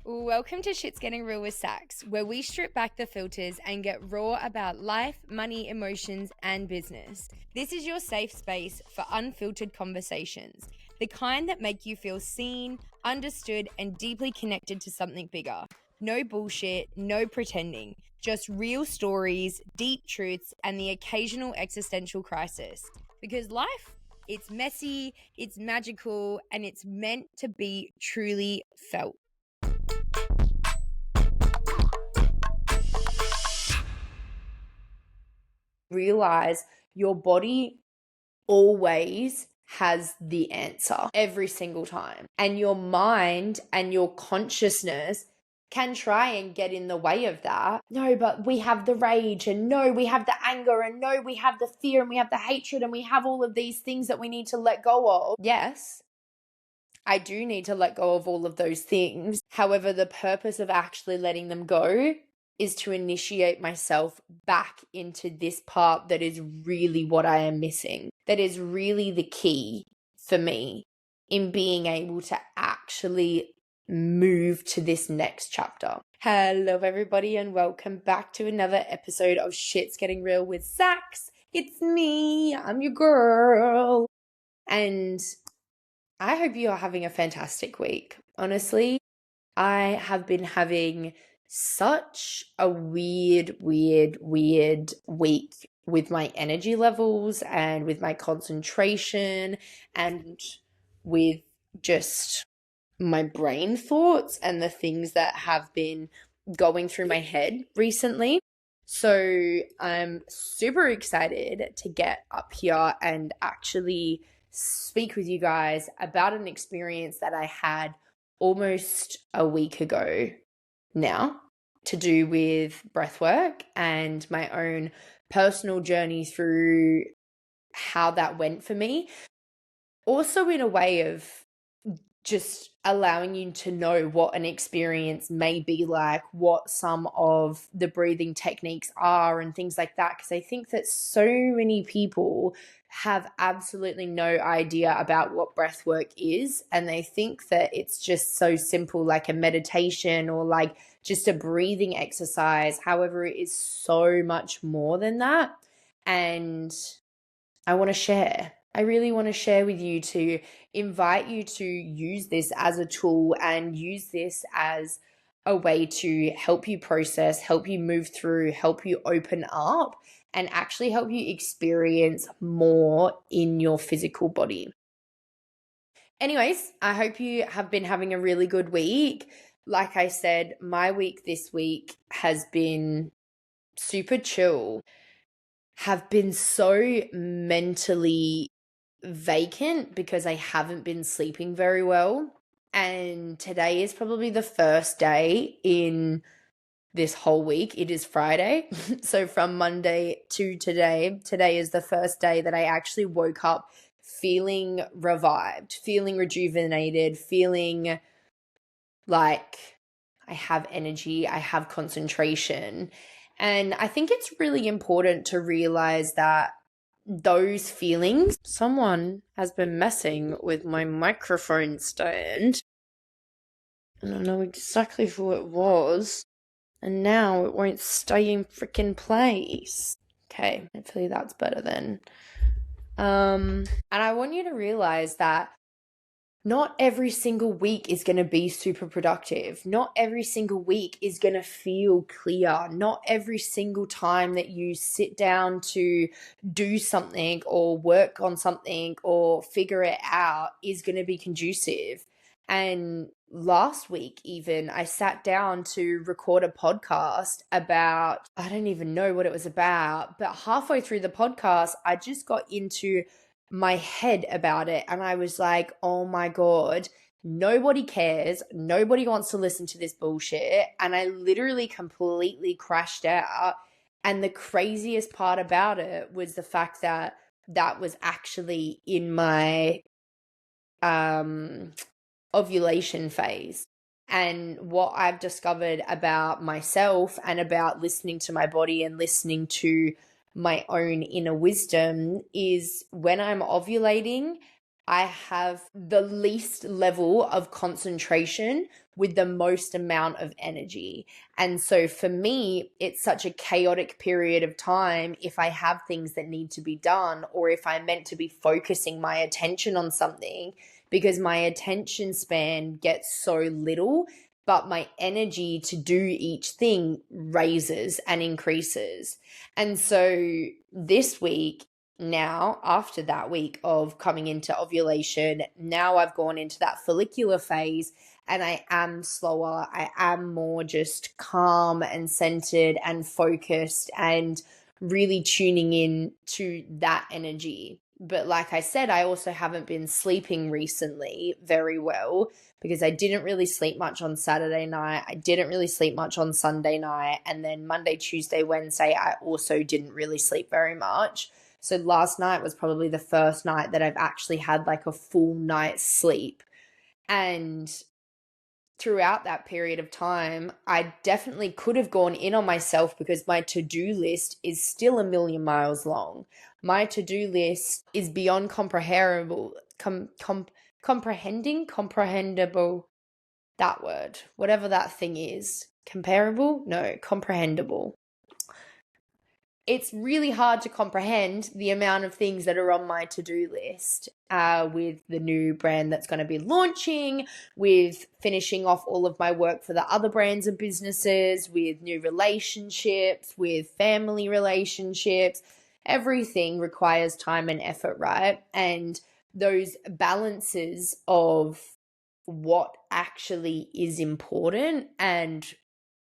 Welcome to Shit's Getting Real with Sax, where we strip back the filters and get raw about life, money, emotions, and business. This is your safe space for unfiltered conversations, the kind that make you feel seen, understood, and deeply connected to something bigger. No bullshit, no pretending, just real stories, deep truths, and the occasional existential crisis. Because life, it's messy, it's magical, and it's meant to be truly felt. Realize your body always has the answer every single time. And your mind and your consciousness can try and get in the way of that. No, but we have the rage, and no, we have the anger, and no, we have the fear, and we have the hatred, and we have all of these things that we need to let go of. Yes, I do need to let go of all of those things. However, the purpose of actually letting them go is to initiate myself back into this part that is really what I am missing. That is really the key for me in being able to actually move to this next chapter. Hello, everybody, and welcome back to another episode of Shit's Getting Real with Sax. It's me, I'm your girl. And I hope you are having a fantastic week. Honestly, I have been having such a weird week with my energy levels and with my concentration and with just my brain thoughts and the things that have been going through my head recently. So I'm super excited to get up here and actually speak with you guys about an experience that I had almost a week ago now, to do with breathwork and my own personal journey through how that went for me. Also in a way of just allowing you to know what an experience may be like, what some of the breathing techniques are and things like that. Because I think that so many people have absolutely no idea about what breath work is, and they think that it's just so simple, like a meditation or like just a breathing exercise. However, it is so much more than that. And I want to share. I really want to share with you, to invite you to use this as a tool and use this as a way to help you process, help you move through, help you open up, and actually help you experience more in your physical body. Anyways, I hope you have been having a really good week. Like I said, my week this week has been super chill. Have been so mentally vacant because I haven't been sleeping very well. And today is probably the first day in this whole week. It is Friday. So from Monday to today is the first day that I actually woke up feeling revived, feeling rejuvenated, feeling like I have energy, I have concentration. And I think it's really important to realize that those feelings, someone has been messing with my microphone stand. And I know exactly who it was. And now it won't stay in freaking place. Okay, hopefully that's better then. And I want you to realize that not every single week is going to be super productive. Not every single week is going to feel clear. Not every single time that you sit down to do something or work on something or figure it out is going to be conducive. And last week, even, I sat down to record a podcast about, I don't even know what it was about, but halfway through the podcast, I just got into my head about it, and I was like, oh my God, nobody cares, nobody wants to listen to this bullshit. And I literally completely crashed out. And the craziest part about it was the fact that that was actually in my ovulation phase. And what I've discovered about myself and about listening to my body and listening to my own inner wisdom is when I'm ovulating, I have the least level of concentration with the most amount of energy. And so for me, it's such a chaotic period of time if I have things that need to be done, or if I'm meant to be focusing my attention on something, because my attention span gets so little, but my energy to do each thing raises and increases. And so this week, now, after that week of coming into ovulation, now I've gone into that follicular phase, and I am slower. I am more just calm and centered and focused and really tuning in to that energy. But like I said, I also haven't been sleeping recently very well, because I didn't really sleep much on Saturday night. I didn't really sleep much on Sunday night. And then Monday, Tuesday, Wednesday, I also didn't really sleep very much. So last night was probably the first night that I've actually had like a full night's sleep. And throughout that period of time, I definitely could have gone in on myself, because my to-do list is still a million miles long. My to-do list is beyond comprehensible, comprehensible, that word, whatever that thing is. Comparable? No, comprehensible. It's really hard to comprehend the amount of things that are on my to-do list, with the new brand that's going to be launching, with finishing off all of my work for the other brands and businesses, with new relationships, with family relationships. Everything requires time and effort, right? And those balances of what actually is important and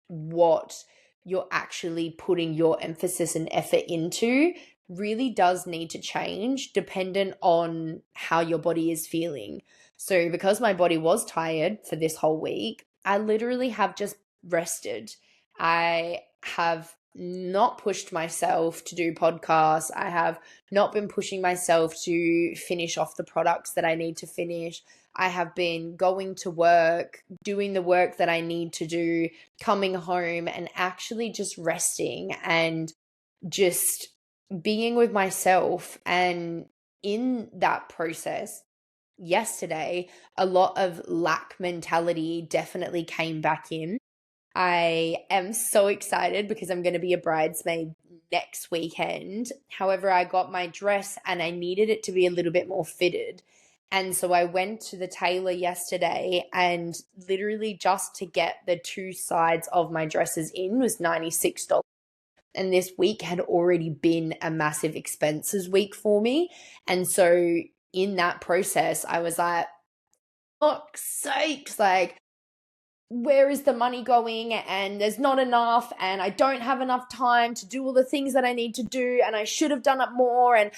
what you're actually putting your emphasis and effort into really does need to change dependent on how your body is feeling. So because my body was tired for this whole week, I literally have just rested. I have not pushed myself to do podcasts. I have not been pushing myself to finish off the products that I need to finish. I have been going to work, doing the work that I need to do, coming home and actually just resting and just being with myself. And in that process, yesterday, a lot of lack mentality definitely came back in. I am so excited because I'm going to be a bridesmaid next weekend. However, I got my dress and I needed it to be a little bit more fitted. And so I went to the tailor yesterday, and literally just to get the two sides of my dresses in was $96. And this week had already been a massive expenses week for me. And so in that process, I was like, fuck's sakes, like, where is the money going? And there's not enough, and I don't have enough time to do all the things that I need to do, and I should have done it more. And,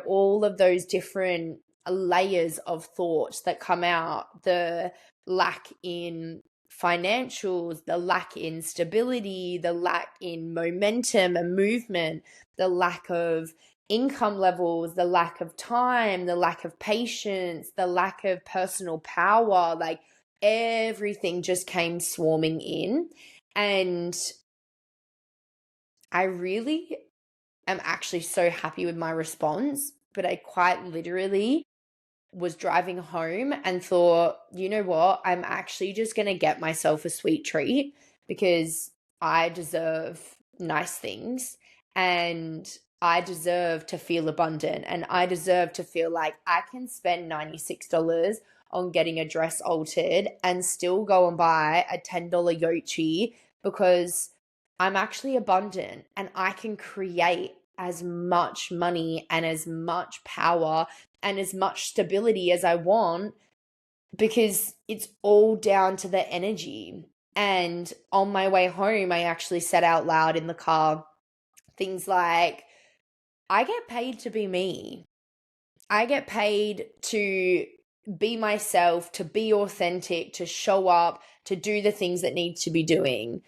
all of those different layers of thoughts that come out, the lack in financials, the lack in stability, the lack in momentum and movement, the lack of income levels, the lack of time, the lack of patience, the lack of personal power, like everything just came swarming in. And I really am actually so happy with my response, but I quite literally was driving home and thought, you know what? I'm actually just going to get myself a sweet treat, because I deserve nice things, and I deserve to feel abundant, and I deserve to feel like I can spend $96 on getting a dress altered and still go and buy a $10 Yochi, because I'm actually abundant and I can create as much money and as much power and as much stability as I want, because it's all down to the energy. And on my way home, I actually said out loud in the car things like, I get paid to be me. I get paid to be myself, to be authentic, to show up, to do the things that need to be doing.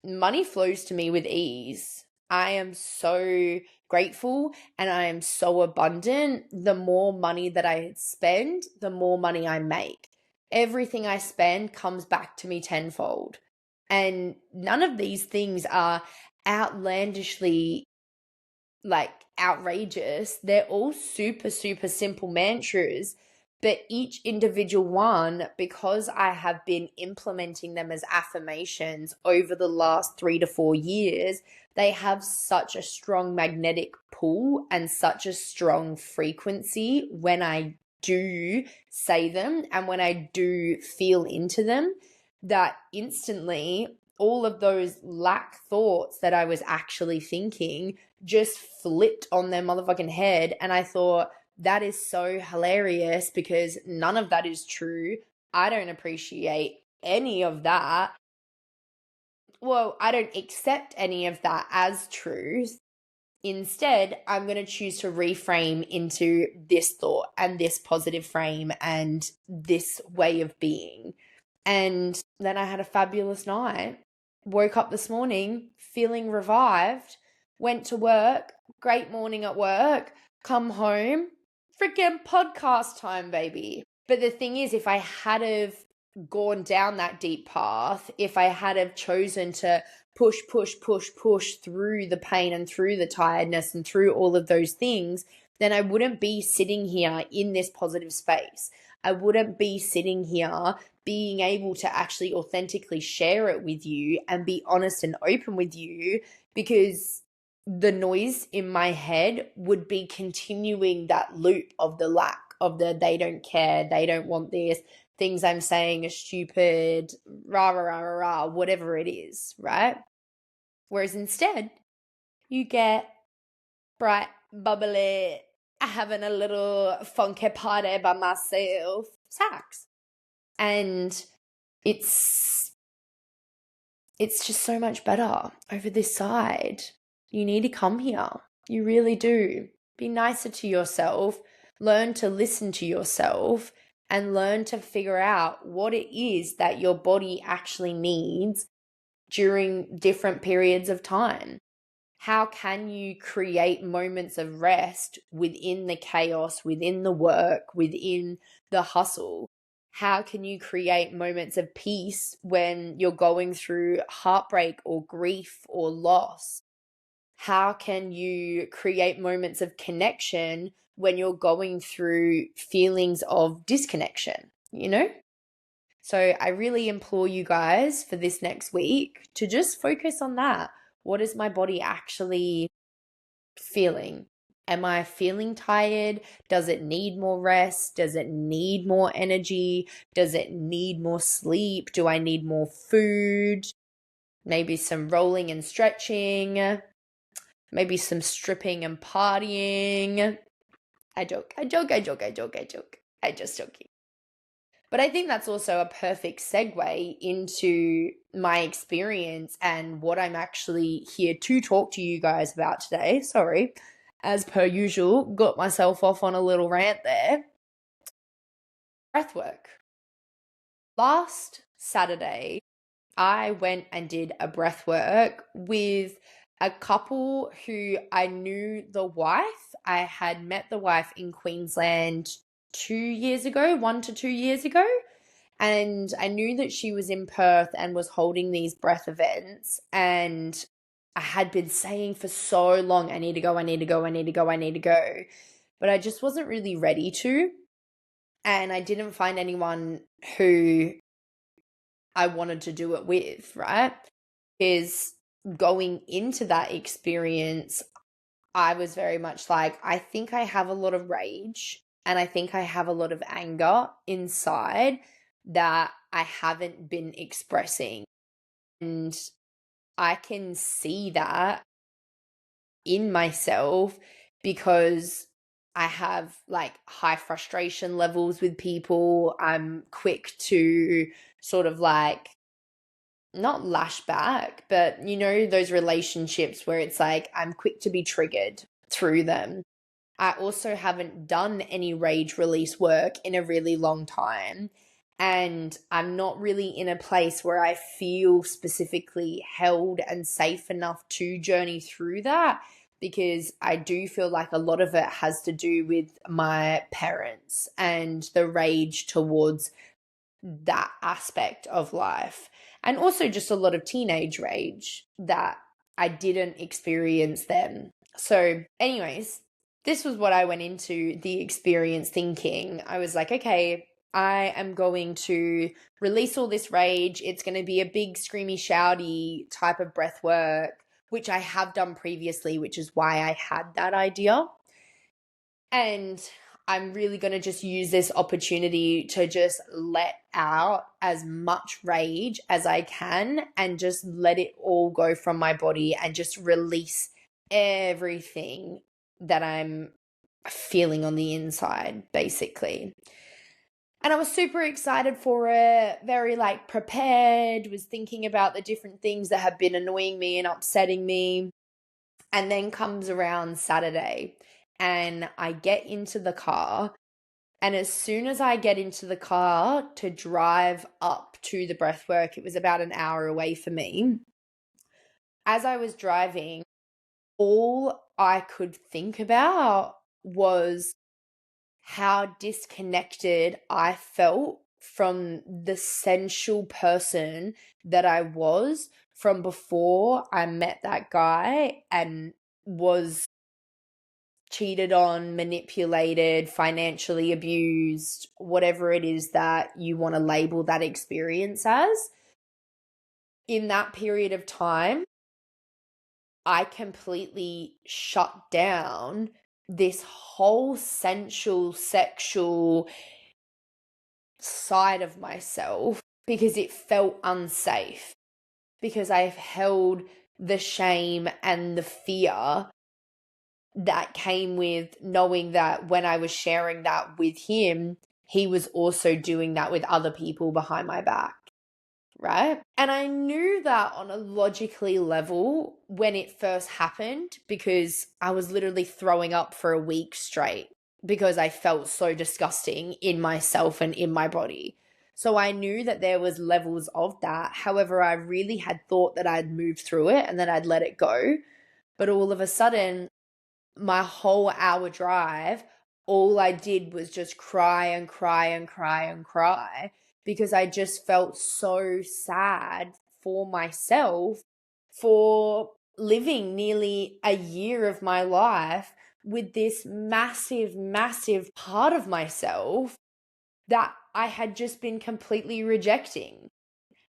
Money flows to me with ease. I am so grateful and I am so abundant. The more money that I spend, the more money I make. Everything I spend comes back to me tenfold. And none of these things are outlandishly outrageous. They're all super, super simple mantras, But each individual one, because I have been implementing them as affirmations over the last 3 to 4 years, they have such a strong magnetic pull and such a strong frequency when I do say them and when I do feel into them, that instantly all of those lack thoughts that I was actually thinking just flipped on their motherfucking head. And I thought, that is so hilarious because none of that is true. I don't appreciate any of that. Well, I don't accept any of that as truth. Instead, I'm going to choose to reframe into this thought and this positive frame and this way of being. And then I had a fabulous night. Woke up this morning feeling revived, went to work, great morning at work, come home, freaking podcast time, baby. But the thing is, if I had have gone down that deep path, if I had have chosen to push through the pain and through the tiredness and through all of those things, then I wouldn't be sitting here in this positive space. I wouldn't be sitting here being able to actually authentically share it with you and be honest and open with you, because the noise in my head would be continuing that loop of the lack, of the they don't care, they don't want this, things I'm saying are stupid, rah, rah, rah, rah, rah, whatever it is, right? Whereas instead, you get bright, bubbly, having a little funky party by myself, sax. And it's just so much better over this side. You need to come here. You really do. Be nicer to yourself. Learn to listen to yourself and learn to figure out what it is that your body actually needs during different periods of time. How can you create moments of rest within the chaos, within the work, within the hustle? How can you create moments of peace when you're going through heartbreak or grief or loss? How can you create moments of connection when you're going through feelings of disconnection, you know? So I really implore you guys for this next week to just focus on that. What is my body actually feeling? Am I feeling tired? Does it need more rest? Does it need more energy? Does it need more sleep? Do I need more food? Maybe some rolling and stretching. Maybe some stripping and partying. I joke. I'm just joking. But I think that's also a perfect segue into my experience and what I'm actually here to talk to you guys about today. Sorry, as per usual, got myself off on a little rant there. Breathwork. Last Saturday, I went and did a breathwork with a couple who I knew the wife. I had met the wife in Queensland 1 to 2 years ago. And I knew that she was in Perth and was holding these breath events. And I had been saying for so long, I need to go. But I just wasn't really ready to. And I didn't find anyone who I wanted to do it with, right? Because going into that experience, I was very much like, I think I have a lot of rage and I think I have a lot of anger inside that I haven't been expressing. And I can see that in myself because I have like high frustration levels with people. I'm quick to sort of like not lash back, but you know, those relationships where it's like I'm quick to be triggered through them. I also haven't done any rage release work in a really long time. And I'm not really in a place where I feel specifically held and safe enough to journey through that, because I do feel like a lot of it has to do with my parents and the rage towards that aspect of life. And also just a lot of teenage rage that I didn't experience then. So, anyways, this was what I went into the experience thinking. I was like, okay, I am going to release all this rage. It's going to be a big, screamy, shouty type of breath work, which I have done previously, which is why I had that idea. And I'm really going to just use this opportunity to just let out as much rage as I can and just let it all go from my body and just release everything that I'm feeling on the inside, basically. And I was super excited for it, very like prepared, was thinking about the different things that have been annoying me and upsetting me. And then comes around Saturday and I get into the car. And as soon as I get into the car to drive up to the breathwork, it was about an hour away for me. As I was driving, all I could think about was how disconnected I felt from the sensual person that I was from before I met that guy and was cheated on, manipulated, financially abused, whatever it is that you want to label that experience as. In that period of time, I completely shut down this whole sensual, sexual side of myself because it felt unsafe, because I've held the shame and the fear that came with knowing that when I was sharing that with him, he was also doing that with other people behind my back. Right. And I knew that on a logically level when it first happened because I was literally throwing up for a week straight because I felt so disgusting in myself and in my body. So I knew that there was levels of that. However, I really had thought that I'd moved through it and that I'd let it go. But all of a sudden, my whole hour drive, all I did was just cry and cry and cry and cry because I just felt so sad for myself for living nearly a year of my life with this massive, massive part of myself that I had just been completely rejecting.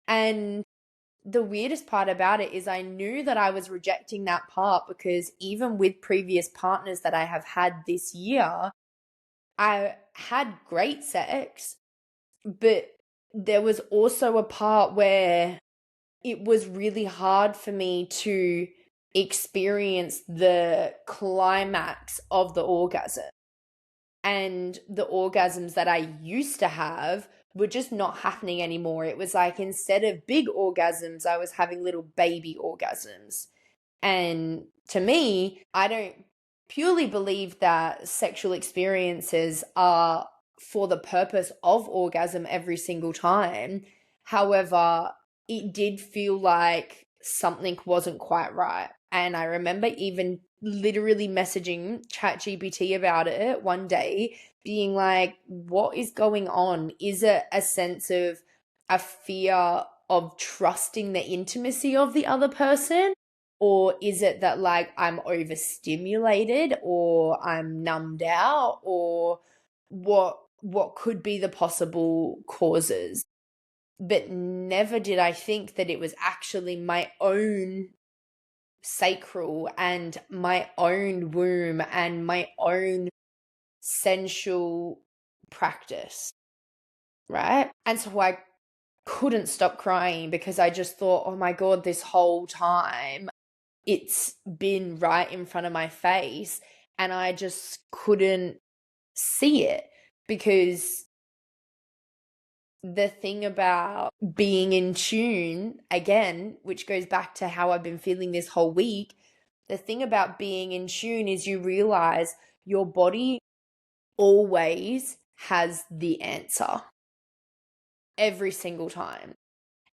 And the weirdest part about it is I knew that I was rejecting that part because even with previous partners that I have had this year, I had great sex, but there was also a part where it was really hard for me to experience the climax of the orgasm. And the orgasms that I used to have were just not happening anymore. It was like instead of big orgasms, I was having little baby orgasms. And to me, I don't purely believe that sexual experiences are for the purpose of orgasm every single time. However, it did feel like something wasn't quite right. And I remember even literally messaging ChatGPT about it one day, being like, what is going on? Is it a sense of a fear of trusting the intimacy of the other person? Or is it that like I'm overstimulated or I'm numbed out, or what could be the possible causes? But never did I think that it was actually my own sacral and my own womb and my own sensual practice, right? And so I couldn't stop crying because I just thought, oh my God, this whole time it's been right in front of my face and I just couldn't see it because the thing about being in tune, again, which goes back to how I've been feeling this whole week, the thing about being in tune is you realize your body always has the answer every single time.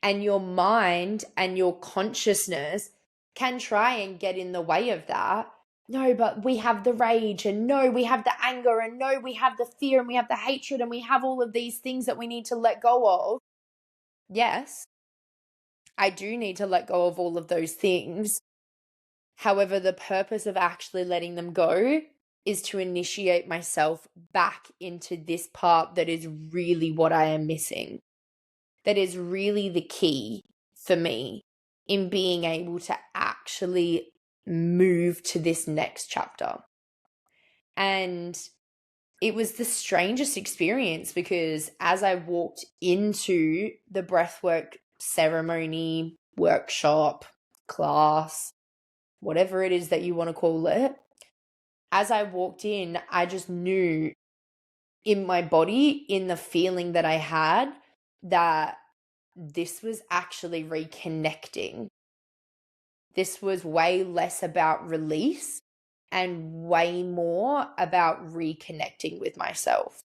And your mind and your consciousness can try and get in the way of that. No, but we have the rage, and no, we have the anger, and no, we have the fear, and we have the hatred, and we have all of these things that we need to let go of. Yes, I do need to let go of all of those things. However, the purpose of actually letting them go is to initiate myself back into this part that is really what I am missing, that is really the key for me in being able to actually move to this next chapter. And it was the strangest experience, because as I walked into the breathwork ceremony, workshop, class, whatever it is that you want to call it, as I walked in, I just knew in my body, in the feeling that I had, that this was actually reconnecting. This was way less about release and way more about reconnecting with myself,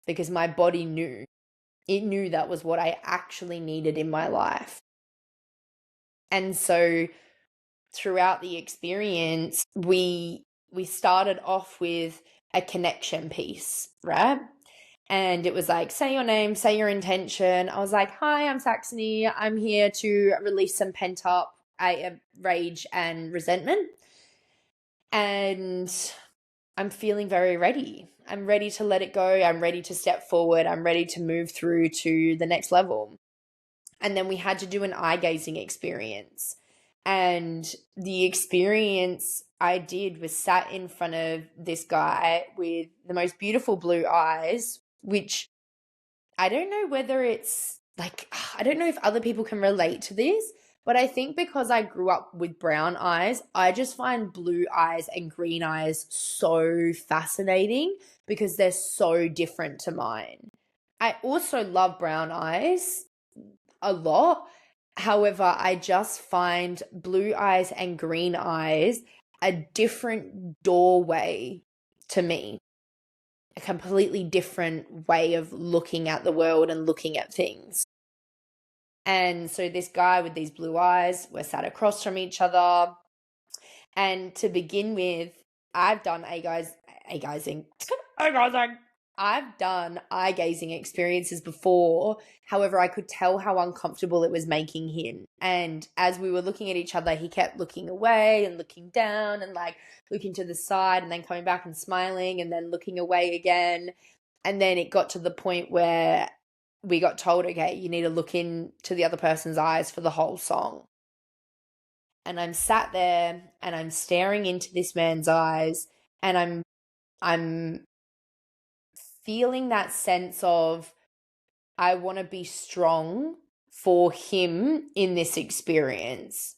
because my body knew. It knew that was what I actually needed in my life. And so throughout the experience, we started off with a connection piece, right? And it was like, say your name, say your intention. I was like, hi, I'm Saxony. I'm here to release some pent up rage and resentment. And I'm feeling very ready. I'm ready to let it go. I'm ready to step forward. I'm ready to move through to the next level. And then we had to do an eye gazing experience. And the experience I did was sat in front of this guy with the most beautiful blue eyes, which I don't know whether it's like, I don't know if other people can relate to this, but I think because I grew up with brown eyes, I just find blue eyes and green eyes so fascinating because they're so different to mine. I also love brown eyes a lot. However, I just find blue eyes and green eyes a different doorway to me, a completely different way of looking at the world and looking at things. And so this guy with these blue eyes, we're sat across from each other. And to begin with, I've done I've done eye gazing experiences before. However, I could tell how uncomfortable it was making him. And as we were looking at each other, he kept looking away and looking down and like looking to the side and then coming back and smiling and then looking away again. And then it got to the point where we got told, okay, you need to look into the other person's eyes for the whole song. And I'm sat there and I'm staring into this man's eyes, and I'm feeling that sense of, I want to be strong for him in this experience.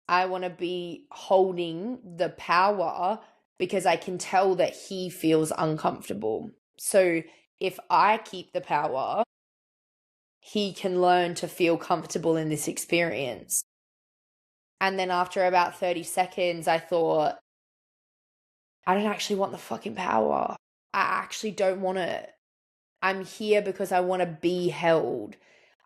I want to be holding the power because I can tell that he feels uncomfortable. So if I keep the power, he can learn to feel comfortable in this experience. And then after about 30 seconds, I thought, I don't actually want the fucking power. I actually don't want it. I'm here because I want to be held.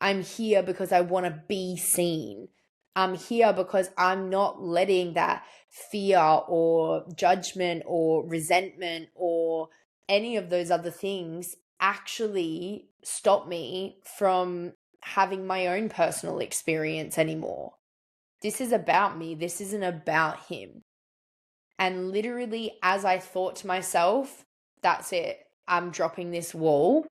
I'm here because I want to be seen. I'm here because I'm not letting that fear or judgment or resentment or any of those other things actually stop me from having my own personal experience anymore. This is about me. This isn't about him. And literally, as I thought to myself, that's it, I'm dropping this wall,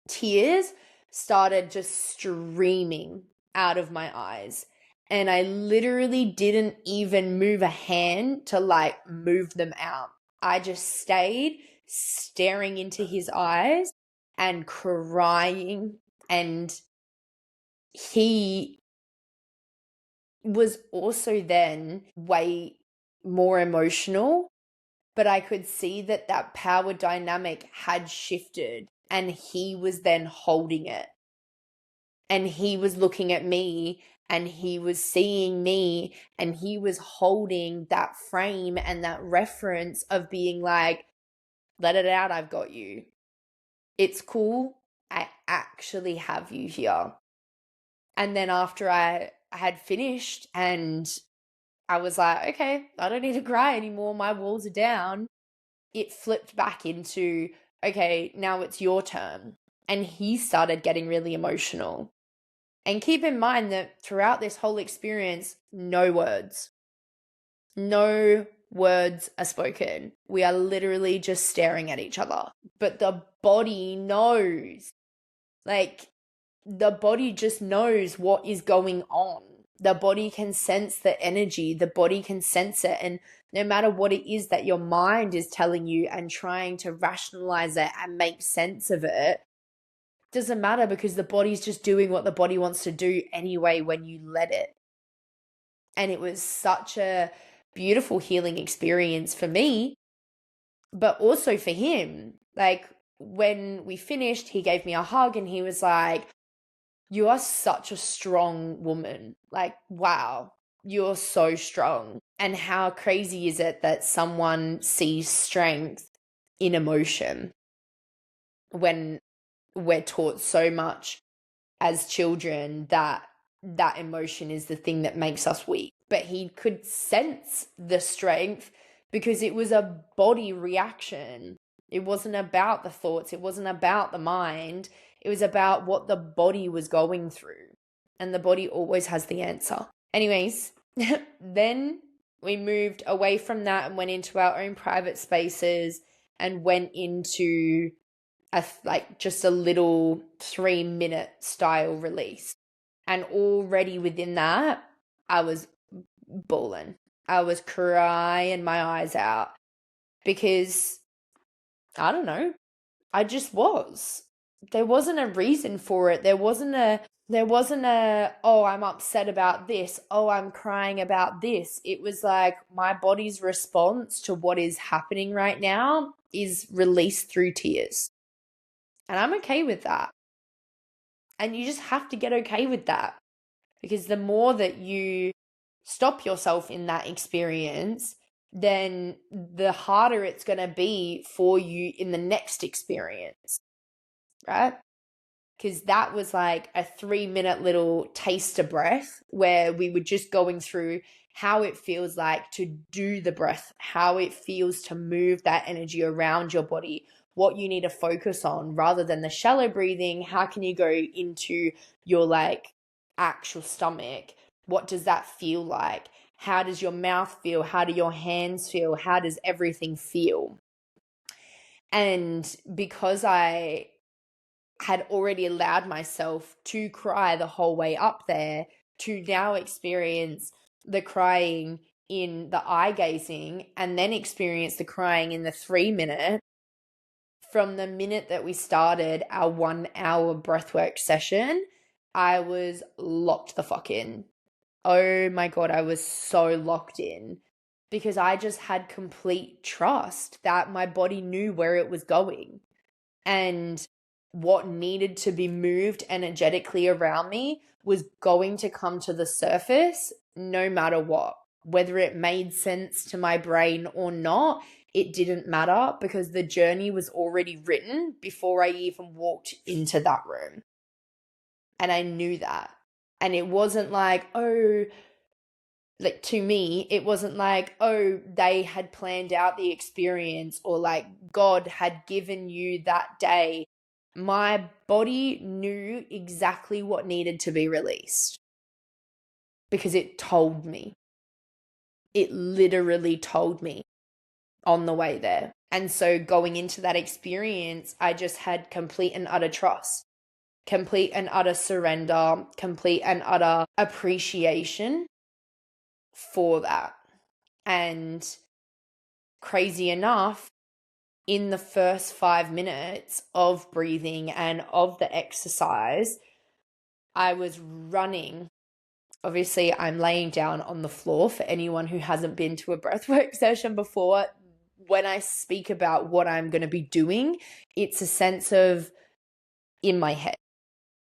tears started just streaming out of my eyes. And I literally didn't even move a hand to like move them out. I just stayed staring into his eyes and crying. And he was also then way more emotional, but I could see that that power dynamic had shifted, and he was then holding it. And he was looking at me and he was seeing me and he was holding that frame and that reference of being like, let it out, I've got you. It's cool. I actually have you here. And then after I had finished and I was like, okay, I don't need to cry anymore. My walls are down. It flipped back into, okay, now it's your turn. And he started getting really emotional. And keep in mind that throughout this whole experience, no words. No words are spoken. We are literally just staring at each other. But the body knows. Like, the body just knows what is going on. The body can sense the energy. The body can sense it. And no matter what it is that your mind is telling you and trying to rationalize it and make sense of it, doesn't matter, because the body's just doing what the body wants to do anyway when you let it. And it was such a beautiful healing experience for me, but also for him. Like, when we finished, he gave me a hug and he was like, "You are such a strong woman. Like, wow, you're so strong." And how crazy is it that someone sees strength in emotion when we're taught so much as children that that emotion is the thing that makes us weak. But he could sense the strength because it was a body reaction. It wasn't about the thoughts. It wasn't about the mind. It was about what the body was going through. And the body always has the answer. Anyways, then we moved away from that and went into our own private spaces and went into just a little 3-minute style release. And already within that, I was bawling. I was crying my eyes out because, I don't know, I just was. There wasn't a reason for it. There wasn't a, oh, I'm upset about this. Oh, I'm crying about this. It was like my body's response to what is happening right now is released through tears. And I'm okay with that. And you just have to get okay with that, because the more that you stop yourself in that experience, then the harder it's going to be for you in the next experience, right? Because that was like a 3-minute little taster breath where we were just going through how it feels like to do the breath, how it feels to move that energy around your body, what you need to focus on rather than the shallow breathing. How can you go into your like actual stomach? What does that feel like? How does your mouth feel? How do your hands feel? How does everything feel? And because I had already allowed myself to cry the whole way up there, to now experience the crying in the eye gazing and then experience the crying in the 3-minute, from the minute that we started our 1-hour breathwork session, I was locked the fuck in. Oh my God, I was so locked in because I just had complete trust that my body knew where it was going and what needed to be moved energetically around me was going to come to the surface no matter what. Whether it made sense to my brain or not, it didn't matter because the journey was already written before I even walked into that room. And I knew that. And it wasn't like, oh, like to me, it wasn't like, oh, they had planned out the experience or like God had given you that day. My body knew exactly what needed to be released because it told me. It literally told me on the way there. And so going into that experience, I just had complete and utter trust, complete and utter surrender, complete and utter appreciation for that. And crazy enough, in the first 5 minutes of breathing and of the exercise, I was running. Obviously, I'm laying down on the floor for anyone who hasn't been to a breathwork session before. When I speak about what I'm going to be doing, it's a sense of in my head.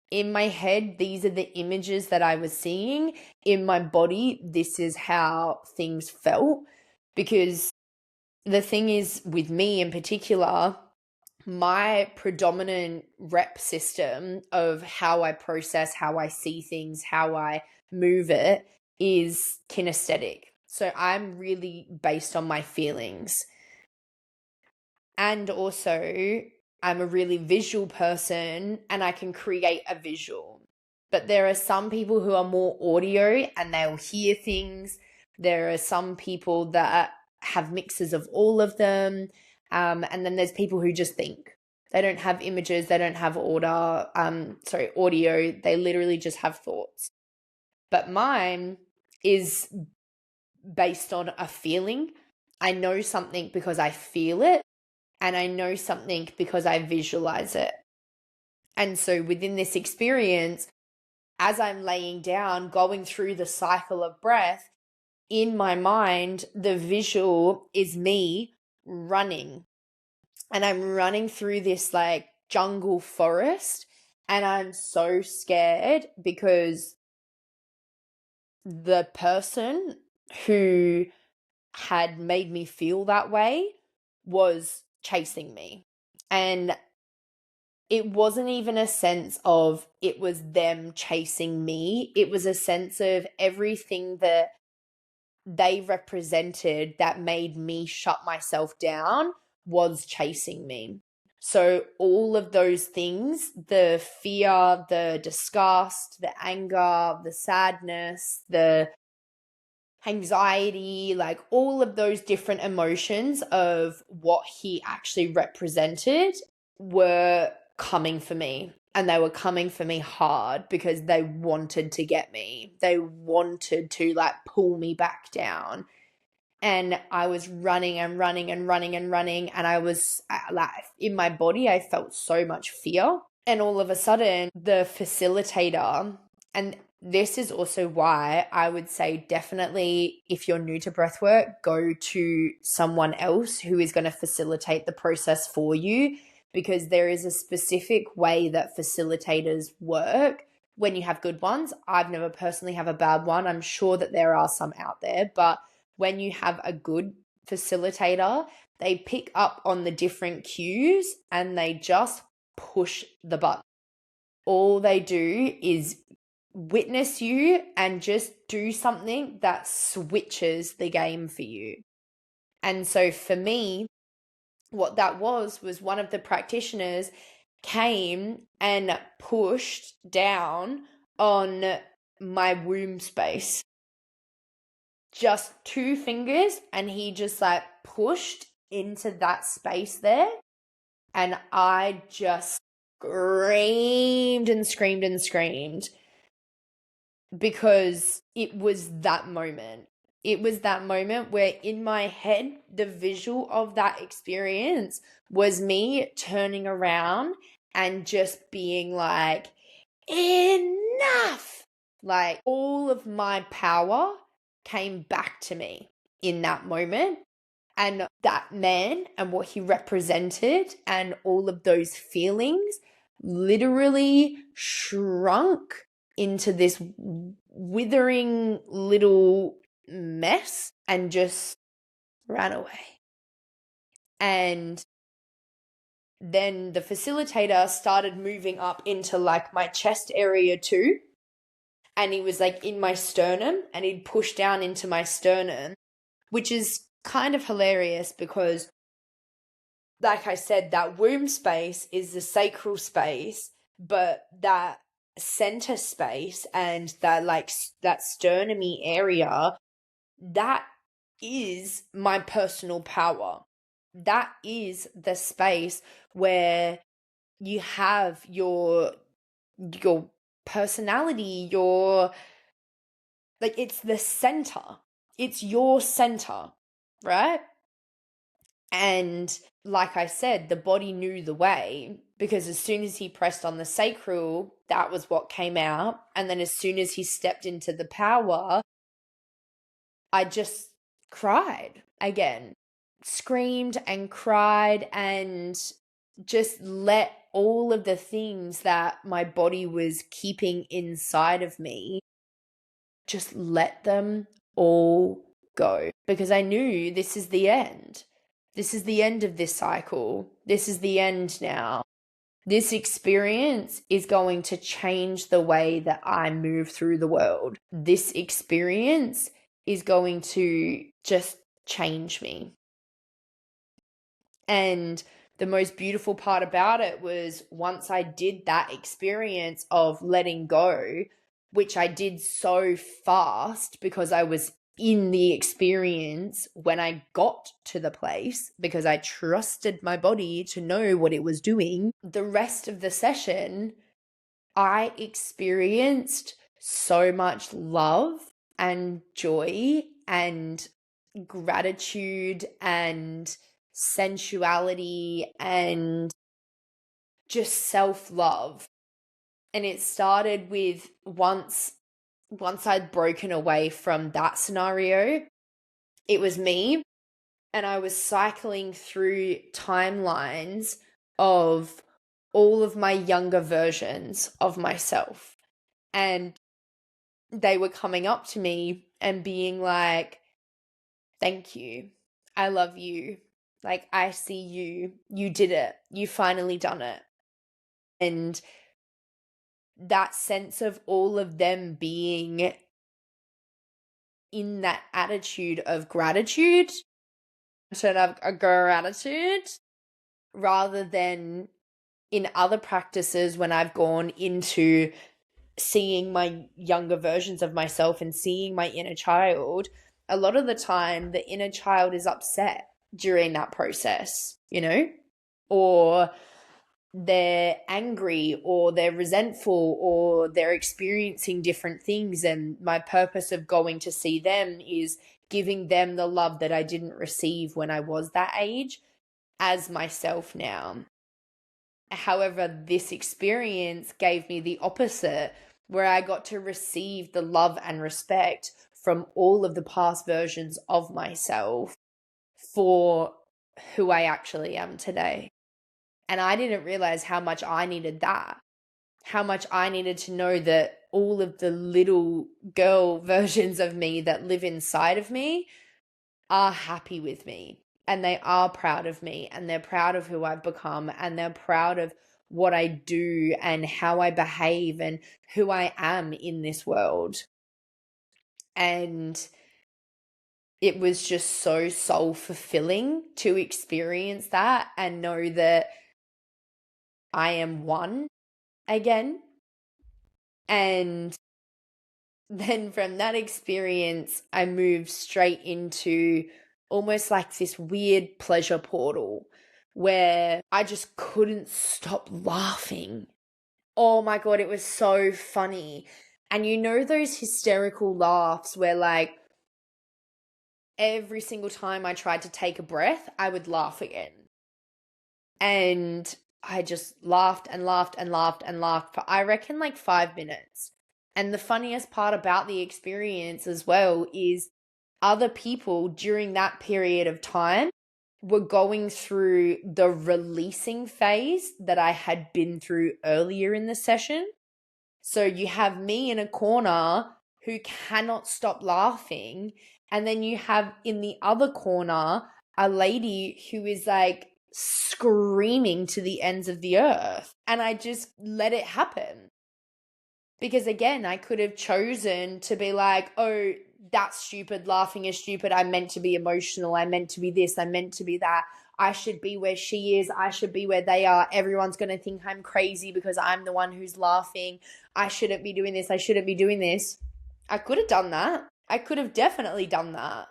In my head, these are the images that I was seeing. In my body, this is how things felt. Because the thing is, with me in particular, my predominant rep system of how I process, how I see things, how I move it is kinesthetic. So I'm really based on my feelings. And also, I'm a really visual person and I can create a visual. But there are some people who are more audio and they'll hear things. There are some people that have mixes of all of them. And then there's people who just think. They don't have images, they don't have audio, they literally just have thoughts. But mine is based on a feeling. I know something because I feel it, and I know something because I visualize it. And so within this experience, as I'm laying down, going through the cycle of breath, in my mind, the visual is me running. And I'm running through this like jungle forest, and I'm so scared because the person who had made me feel that way was chasing me. And it wasn't even a sense of it was them chasing me. It was a sense of everything that they represented that made me shut myself down was chasing me. So all of those things, the fear, the disgust, the anger, the sadness, the anxiety, like all of those different emotions of what he actually represented were coming for me. And they were coming for me hard because they wanted to get me. They wanted to like pull me back down. And I was running and running and running and running. And I was like, in my body, I felt so much fear. And all of a sudden, the facilitator, and this is also why I would say definitely if you're new to breathwork, go to someone else who is going to facilitate the process for you, because there is a specific way that facilitators work when you have good ones. I've never personally have a bad one. I'm sure that there are some out there, but when you have a good facilitator, they pick up on the different cues and they just push the button. All they do is witness you and just do something that switches the game for you. And so for me, what that was one of the practitioners came and pushed down on my womb space. Just 2 fingers, and he just like pushed into that space there. And I just screamed and screamed and screamed because it was that moment. It was that moment where in my head, the visual of that experience was me turning around and just being like, enough! Like all of my power came back to me in that moment. And that man and what he represented and all of those feelings literally shrunk into this withering little mess and just ran away. And then the facilitator started moving up into like my chest area too. And he was like in my sternum, and he'd push down into my sternum, which is kind of hilarious because, like I said, that womb space is the sacral space, but that center space and that sternumy area, that is my personal power. That is the space where you have your personality, it's the center. It's your center, right? And like I said, the body knew the way, because as soon as he pressed on the sacral, that was what came out. And then as soon as he stepped into the power, I just cried again, screamed and cried, and just let all of the things that my body was keeping inside of me, just let them all go, because I knew this is the end. This is the end of this cycle. This is the end now. This experience is going to change the way that I move through the world. This experience is going to just change me. And the most beautiful part about it was once I did that experience of letting go, which I did so fast because I was in the experience when I got to the place, because I trusted my body to know what it was doing, the rest of the session, I experienced so much love and joy and gratitude and sensuality and just self-love. And it started with once I'd broken away from that scenario, it was me, and I was cycling through timelines of all of my younger versions of myself. And they were coming up to me and being like, thank you. I love you. Like, I see you. You did it. You finally done it. And that sense of all of them being in that attitude of gratitude, instead of a gratitude, rather than in other practices when I've gone into seeing my younger versions of myself and seeing my inner child, a lot of the time the inner child is upset during that process, or they're angry or they're resentful or they're experiencing different things. And my purpose of going to see them is giving them the love that I didn't receive when I was that age as myself now. However, this experience gave me the opposite, where I got to receive the love and respect from all of the past versions of myself for who I actually am today. And I didn't realize how much I needed that, how much I needed to know that all of the little girl versions of me that live inside of me are happy with me, and they are proud of me, and they're proud of who I've become, and they're proud of what I do and how I behave and who I am in this world. And it was just so soul fulfilling to experience that and know that I am one again. And then from that experience, I moved straight into almost like this weird pleasure portal where I just couldn't stop laughing. Oh my God, it was so funny. And those hysterical laughs where, like, every single time I tried to take a breath, I would laugh again. And I just laughed and laughed and laughed and laughed for, I reckon, like 5 minutes. And the funniest part about the experience as well is other people during that period of time were going through the releasing phase that I had been through earlier in the session. So you have me in a corner who cannot stop laughing. And then you have in the other corner a lady who is like screaming to the ends of the earth. And I just let it happen. Because again, I could have chosen to be like, oh, that's stupid. Laughing is stupid. I'm meant to be emotional. I'm meant to be this. I'm meant to be that. I should be where she is. I should be where they are. Everyone's going to think I'm crazy because I'm the one who's laughing. I shouldn't be doing this. I shouldn't be doing this. I could have done that. I could have definitely done that.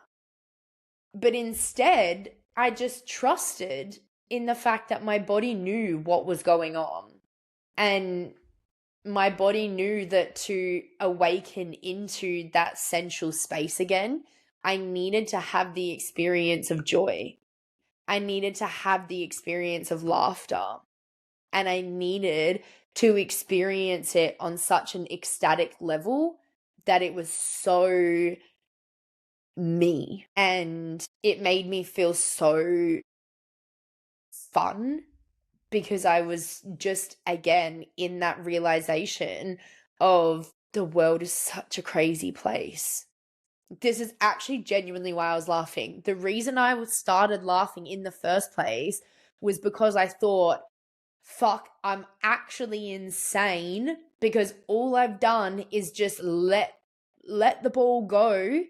But instead, I just trusted in the fact that my body knew what was going on. And my body knew that to awaken into that sensual space again, I needed to have the experience of joy. I needed to have the experience of laughter. And I needed to experience it on such an ecstatic level that it was so me. And it made me feel so fun, because I was just, again, in that realization of the world is such a crazy place. This is actually genuinely why I was laughing. The reason I started laughing in the first place was because I thought, fuck, I'm actually insane, because all I've done is just let the ball go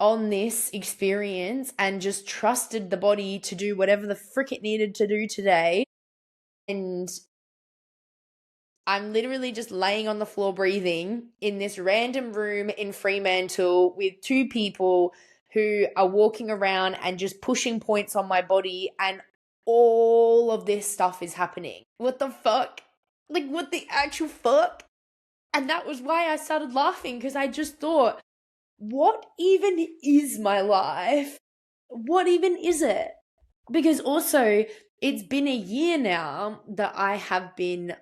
on this experience and just trusted the body to do whatever the frick it needed to do today. And I'm literally just laying on the floor breathing in this random room in Fremantle with two people who are walking around and just pushing points on my body, and all of this stuff is happening. What the fuck? Like, what the actual fuck? And that was why I started laughing, because I just thought, what even is my life? What even is it? Because also, it's been a year now that I have been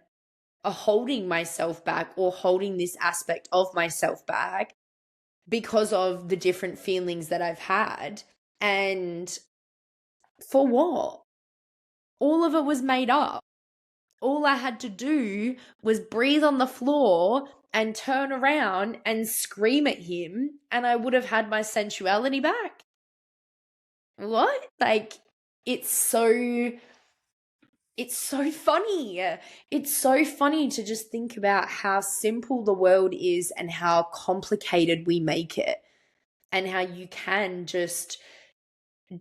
holding myself back, or holding this aspect of myself back, because of the different feelings that I've had. And for what? All of it was made up. All I had to do was breathe on the floor and turn around and scream at him, and I would have had my sensuality back. What? Like, it's so funny. It's so funny to just think about how simple the world is and how complicated we make it, and how you can just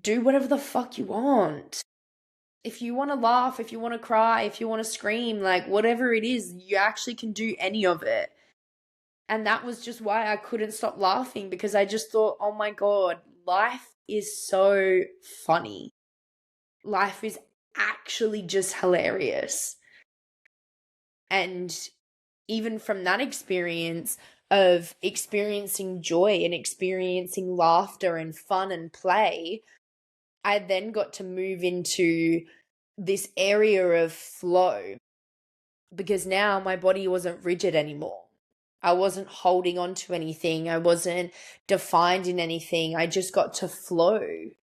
do whatever the fuck you want. If you want to laugh, if you want to cry, if you want to scream, like whatever it is, you actually can do any of it. And that was just why I couldn't stop laughing, because I just thought, oh my God, life is so funny. Life is actually just hilarious. And even from that experience of experiencing joy and experiencing laughter and fun and play, I then got to move into this area of flow, because now my body wasn't rigid anymore. I wasn't holding on to anything. I wasn't defined in anything. I just got to flow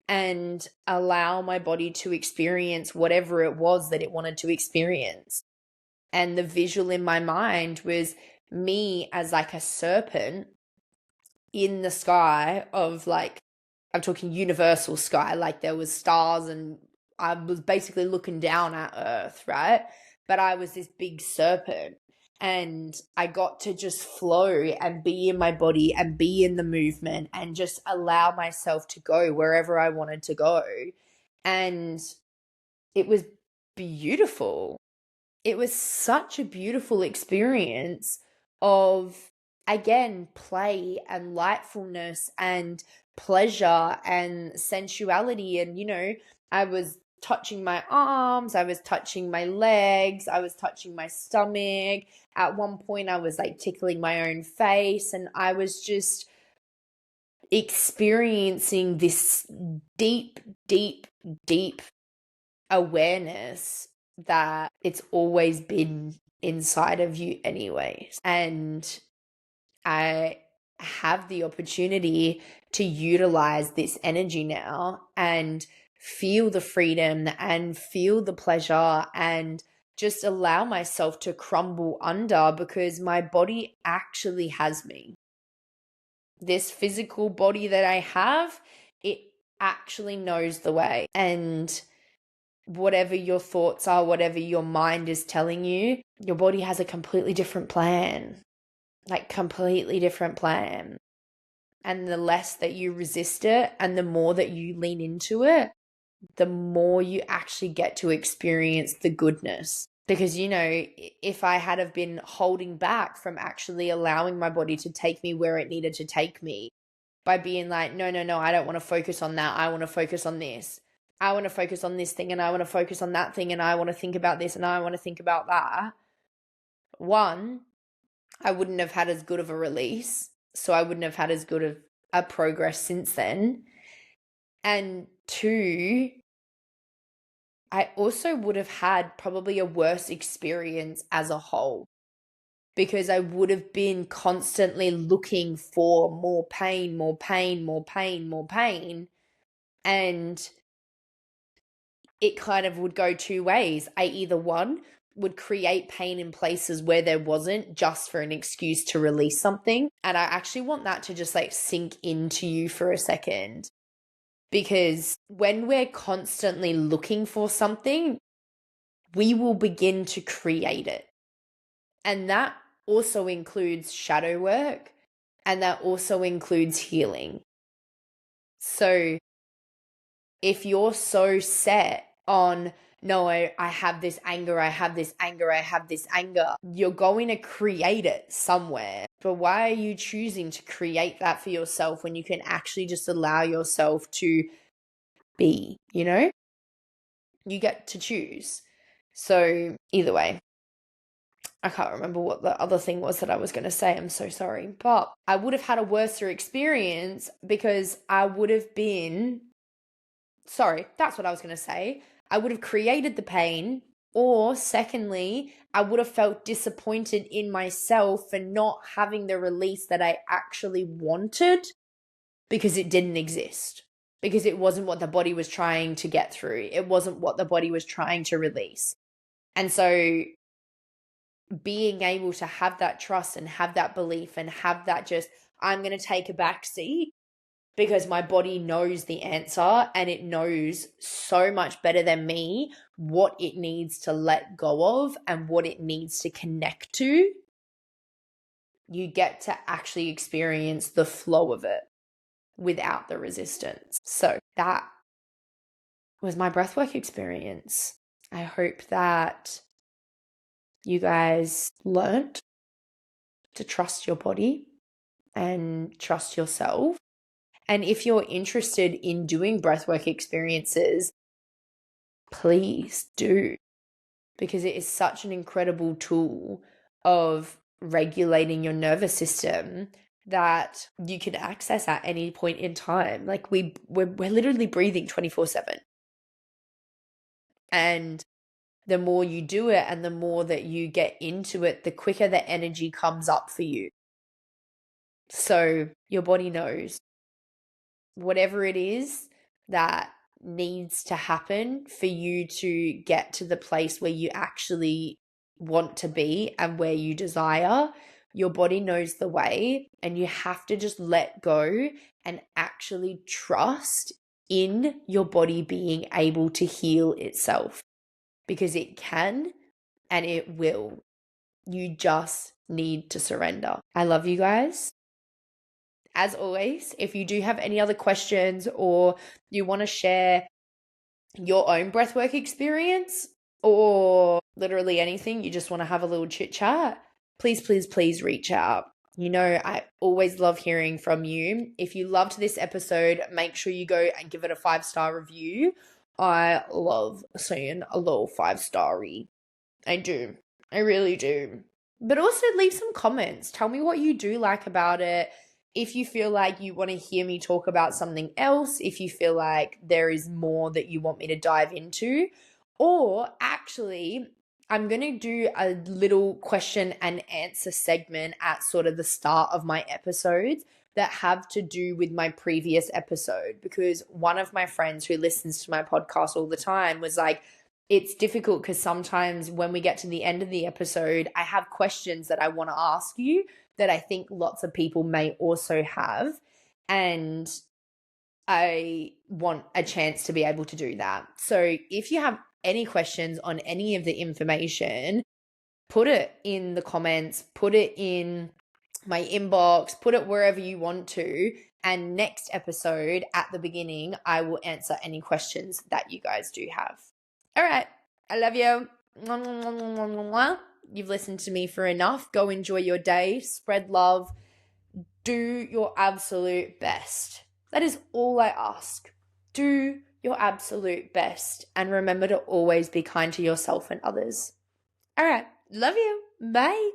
and allow my body to experience whatever it was that it wanted to experience. And the visual in my mind was me as like a serpent in the sky of, like, I'm talking universal sky, like there was stars and I was basically looking down at Earth, right? But I was this big serpent, and I got to just flow and be in my body and be in the movement and just allow myself to go wherever I wanted to go. And it was beautiful. It was such a beautiful experience of, again, play and lightfulness and pleasure and sensuality. And, I was touching my arms, I was touching my legs, I was touching my stomach. At one point, I was like tickling my own face, and I was just experiencing this deep, deep, deep awareness that it's always been inside of you anyways. And I have the opportunity to utilize this energy now and feel the freedom and feel the pleasure and just allow myself to crumble under, because my body actually has me. This physical body that I have, it actually knows the way. And whatever your thoughts are, whatever your mind is telling you, your body has a completely different plan. Like, completely different plan. And the less that you resist it and the more that you lean into it, the more you actually get to experience the goodness. Because, if I had have been holding back from actually allowing my body to take me where it needed to take me, by being like, no, I don't want to focus on that. I want to focus on this. I want to focus on this thing, and I want to focus on that thing, and I want to think about this, and I want to think about that. One, I wouldn't have had as good of a release, so I wouldn't have had as good of a progress since then. And two, I also would have had probably a worse experience as a whole, because I would have been constantly looking for more pain, more pain, more pain, more pain. And it kind of would go two ways. I either, one, would create pain in places where there wasn't, just for an excuse to release something. And I actually want that to just like sink into you for a second. Because when we're constantly looking for something, we will begin to create it. And that also includes shadow work, and that also includes healing. So if you're so set on no, I have this anger, I have this anger, I have this anger. You're going to create it somewhere. But why are you choosing to create that for yourself when you can actually just allow yourself to be, you know? You get to choose. So either way, I can't remember what the other thing was that I was going to say. I'm so sorry. But I would have had a worse experience because I would have been, sorry, that's what I was going to say. I would have created the pain. Or secondly, I would have felt disappointed in myself for not having the release that I actually wanted because it didn't exist. Because it wasn't what the body was trying to get through. It wasn't what the body was trying to release. And so being able to have that trust and have that belief and have that just, I'm going to take a back seat because my body knows the answer and it knows so much better than me what it needs to let go of and what it needs to connect to. You get to actually experience the flow of it without the resistance. So that was my breathwork experience. I hope that you guys learned to trust your body and trust yourself. And if you're interested in doing breathwork experiences, please do, because it is such an incredible tool of regulating your nervous system that you can access at any point in time. Like we're literally breathing 24/7. And the more you do it and the more that you get into it, the quicker the energy comes up for you. So your body knows whatever it is that needs to happen for you to get to the place where you actually want to be and where you desire. Your body knows the way, and you have to just let go and actually trust in your body being able to heal itself, because it can and it will. You just need to surrender. I love you guys. As always, if you do have any other questions or you want to share your own breathwork experience or literally anything, you just want to have a little chit chat, please reach out. You know, I always love hearing from you. If you loved this episode, make sure you go and give it a 5-star review. I love seeing a little 5-starry. I do. I really do. But also leave some comments. Tell me what you do like about it. If you feel like you want to hear me talk about something else, if you feel like there is more that you want me to dive into, or actually, I'm going to do a little question and answer segment at sort of the start of my episodes that have to do with my previous episode, because one of my friends who listens to my podcast all the time was like, it's difficult because sometimes when we get to the end of the episode, I have questions that I want to ask you that I think lots of people may also have. And I want a chance to be able to do that. So if you have any questions on any of the information, put it in the comments, put it in my inbox, put it wherever you want to. And next episode at the beginning, I will answer any questions that you guys do have. All right. I love you. You've listened to me for enough. Go enjoy your day. Spread love. Do your absolute best. That is all I ask. Do your absolute best. And remember to always be kind to yourself and others. All right. Love you. Bye.